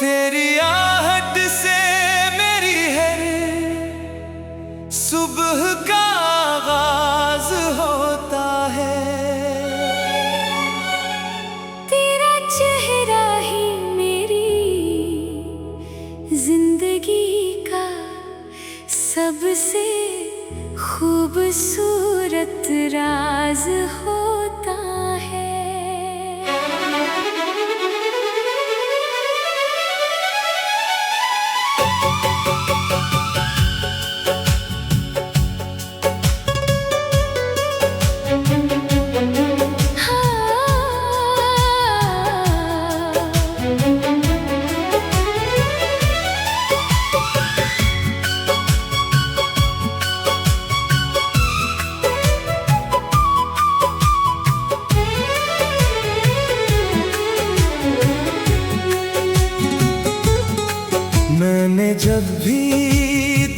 तेरी आहट से मेरी हर सुबह का आगाज होता है। तेरा चेहरा ही मेरी जिंदगी का सबसे खूबसूरत राज होता है। मैंने जब भी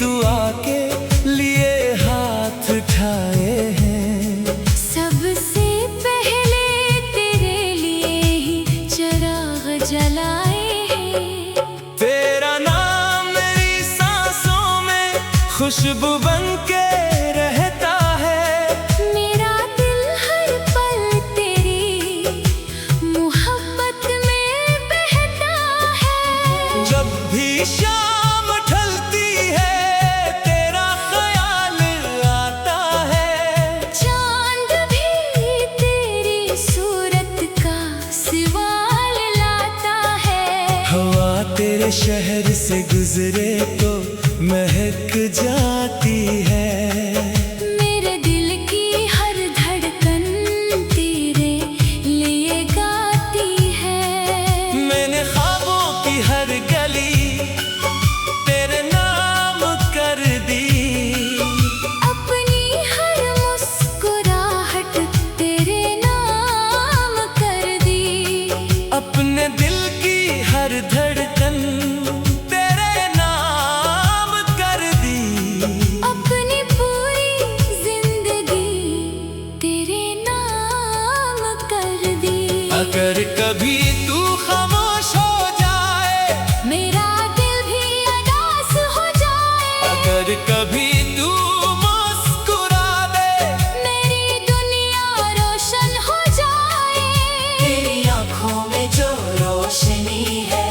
दुआ के लिए हाथ उठाए हैं, सबसे पहले तेरे लिए ही चिराग जलाए हैं। तेरा नाम मेरी सांसों में खुशबू बन के रहता है। मेरा दिल हर पल तेरी मोहब्बत में बहता है। जब भी शाम ढलती है तेरा ख्याल आता है। चांद भी तेरी सूरत का सवाल लाता है। हवा तेरे शहर से गुजरे तो महक जाती है। मेरे दिल की हर धड़कन तेरे लिए गाती है। मैंने ख्वाबों की हर गली तेरे नाम कर दी। अपनी हर मुस्कुराहट तेरे नाम कर दी। अपने दिल की हर धड़कन तेरे नाम कर दी। अपनी पूरी जिंदगी तेरे नाम कर दी। अगर कभी तू खामोश हो जाए, मेरा दिल भी उदास हो जाए। अगर कभी तू मुस्कुरा दे, मेरी दुनिया रोशन हो जाए। तेरी आँखों में जो रोशनी है,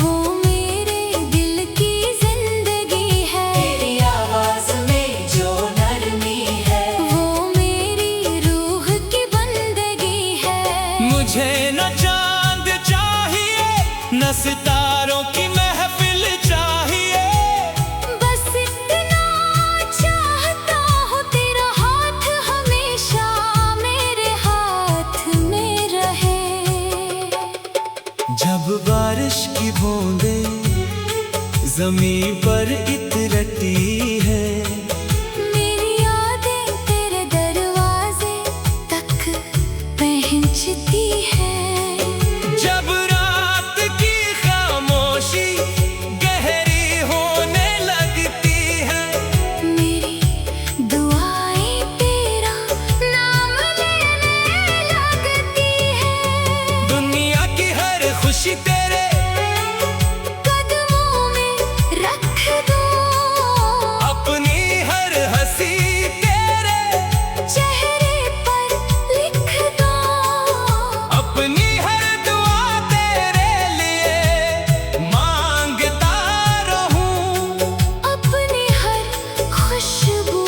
वो मेरे दिल की जिंदगी है। तेरी आवाज में जो नरमी है, वो मेरी रूह की बंदगी है। मुझे न चांद चाहिए न सितारों की महफिल चाहिए। बस इतना चाहता हूँ तेरा हाथ हमेशा मेरे हाथ में रहे। जब बारिश की बूंदें ज़मीं पर इतरती है, मेरी यादें तेरे दरवाजे तक पहुँचती है। जब रात की खामोशी गहरी होने लगती है, मेरी दुआएं तेरा नाम लेने लगती है। दुनिया की हर खुशी तेरे कदमों में रख दो। अपनी हर हंसी तेरे चेहरे पर लिख दो। अपनी हर दुआ तेरे लिए मांगता रहूं। अपनी हर खुशबू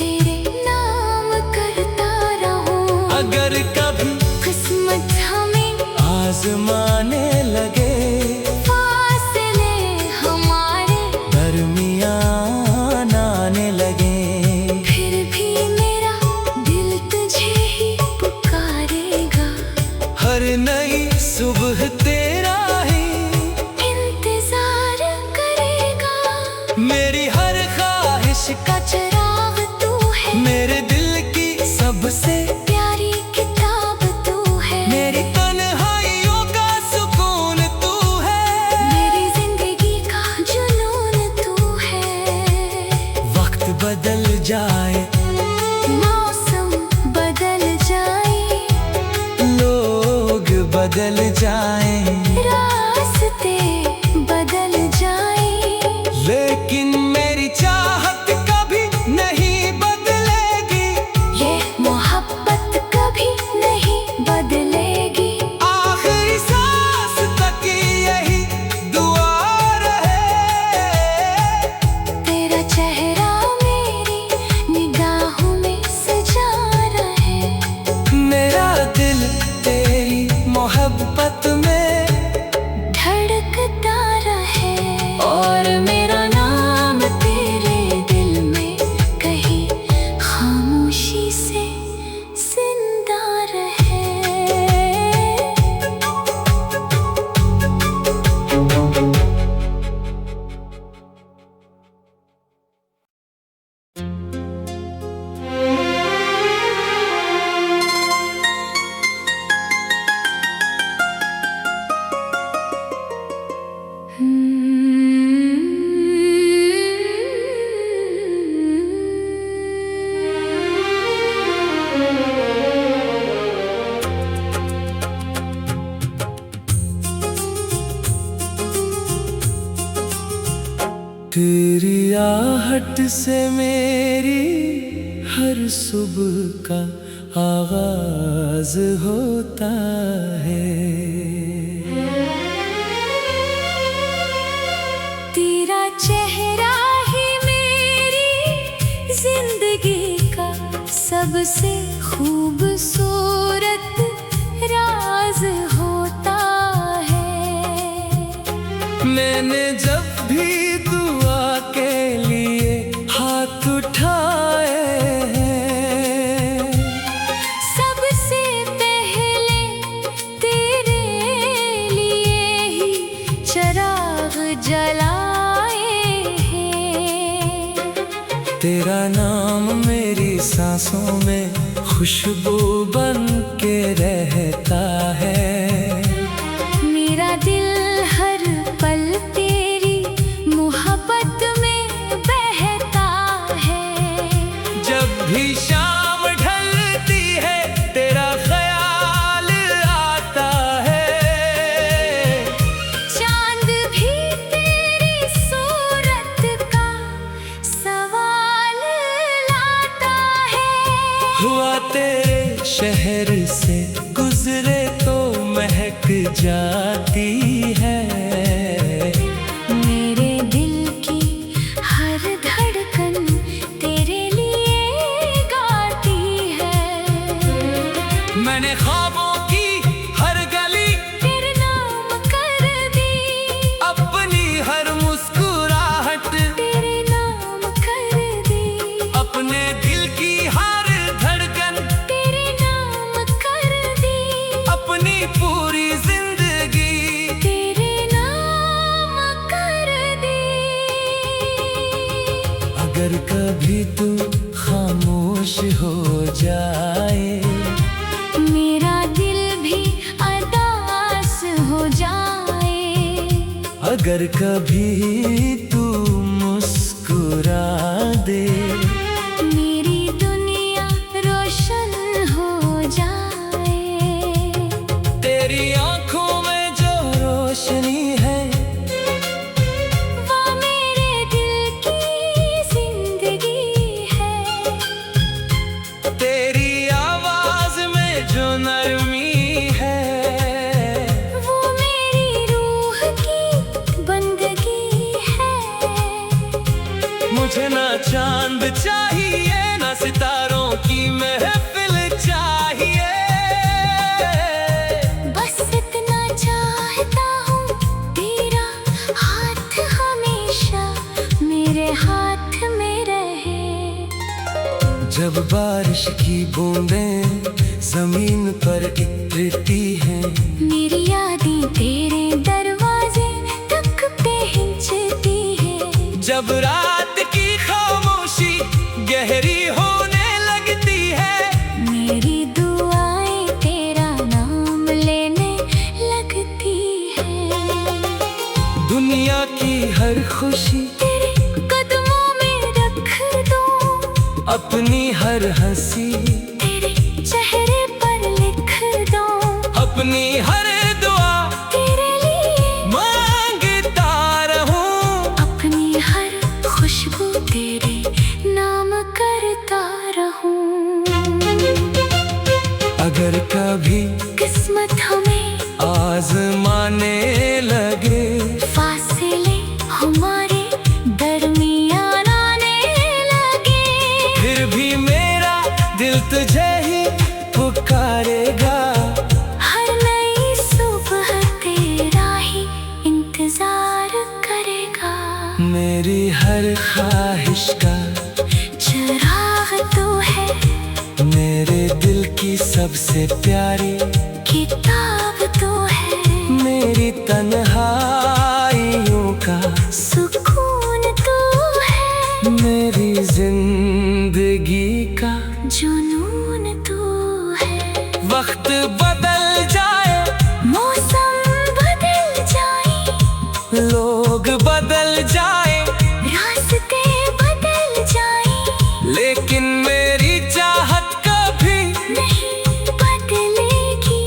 तेरे नाम करता रहूं। अगर कभी किस्मत हमें आजमाने लगे, फासले हमारे दरमियान आने लगे, फिर भी मेरा दिल तुझे ही पुकारेगा। हर नई सुबह तेरे बदल जाएं, रास्ते बदल जाएं, लेकिन मेरी चाहत कभी नहीं बदलेगी, ये मोहब्बत कभी नहीं बदलेगी। आखिरी सांस तक यही दुआ रहे, तेरा चेहरा मेरी निगाहों में सजा रहे, मेरा दिल तेरी मोहब्बत में धड़कता रहे, और मेरा नाम तेरे दिल में कहीं खामोशी से जिंदा रहे। तेरी आहट से मेरी हर सुबह का आगाज होता है, तेरा चेहरा ही मेरी जिंदगी का सबसे खूबसूरत राज होता है। मैंने जब भी दुआ के लिए हाथ उठाए हैं, सबसे पहले तेरे लिए ही चिराग जलाए हैं। तेरा नाम मेरी सांसों में खुशबू बन के रहता है, मेरा दिल हर पल तेरी मोहब्बत में बहता है। जब भी शाम ढलती है तेरा ख्याल आता है, चांद भी तेरी सूरत का सवाल लाता है। हुआ तेरे शहर से गुजरे तो महक जाती है, मेरे दिल की हर धड़कन तेरे लिए गाती है। मैंने ख्वाबों की हर गली तेरे नाम कर दी, अपनी हर मुस्कुराहट तेरे नाम कर दी, अपने दिल की हर धड़कन तेरे नाम कर दी, अपनी पूरी जिंदगी तेरे नाम कर दी। अगर कभी तू खामोश हो जाए, मेरा दिल भी अदास हो जाए, अगर कभी तू मुस्कुरा दे, मेरी दुनिया रोशन हो जाए। तेरी आंखों में जो रोशनी है, वो मेरे दिल की जिंदगी है, तेरी आवाज में जो नरमी है, वो मेरी रूह की बंदगी है। मुझे ना चांद चाहिए ना सितारों की महफिल चाहिए, बस इतना चाहता हूँ तेरा हाथ हमेशा मेरे हाथ में रहे। जब बारिश की बूंदें जमीन पर गिरती हैं, मेरी यादें तेरे दरवाजे तक पे हिंचती है। जब रात की खामोशी गहरी होने लगती है, मेरी दुआएं तेरा नाम लेने लगती है। दुनिया की हर खुशी तेरे कदमों में रख दूं, अपनी हर हंसी तेरे चेहरे पर लिख दूं, अपनी हर आजमाने लगे। फासले हमारे दरमियान आने लगे। फिर भी मेरा दिल तुझे ही पुकारेगा। हर नई सुबह तेरा ही इंतजार करेगा। मेरी हर ख्वाहिश का चिराग तू है, मेरे दिल की सबसे प्यारी किताब तू है। मेरी तन्हाइयों का सुकून तू है, मेरी जिंदगी का जुनून तू है। वक्त बदल जाए, मौसम बदल जाए, लोग बदल जाए, रास्ते बदल जाए, लेकिन मेरी चाहत कभी नहीं बदलेगी।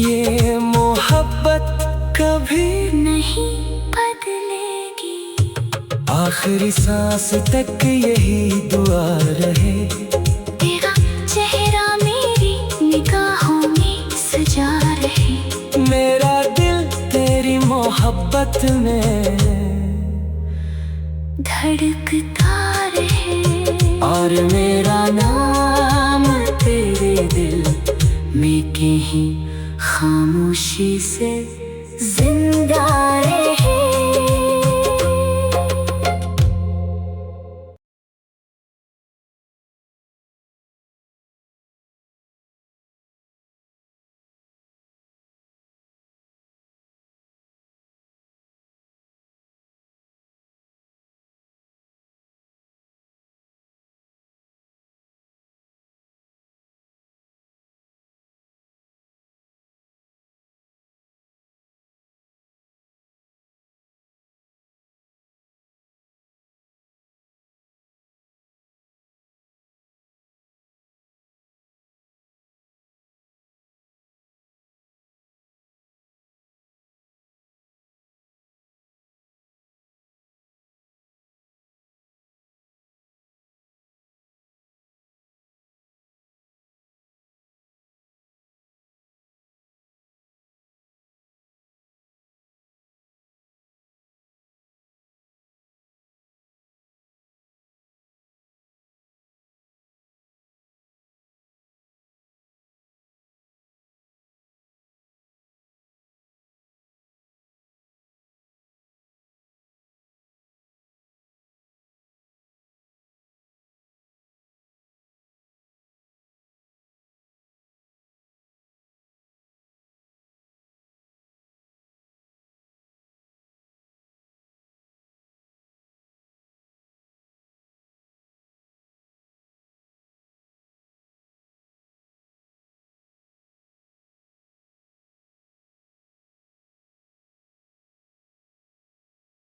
ये मोहब्बत कभी नहीं बदलेगी। आखिरी सांस तक यही दुआ रहे। तेरा चेहरा मेरी निगाहों में सजा रहे। मेरा दिल तेरी मोहब्बत में धड़कता रहे। और मेरा नाम तेरे दिल में कहीं खामोशी से जिंदा रहे।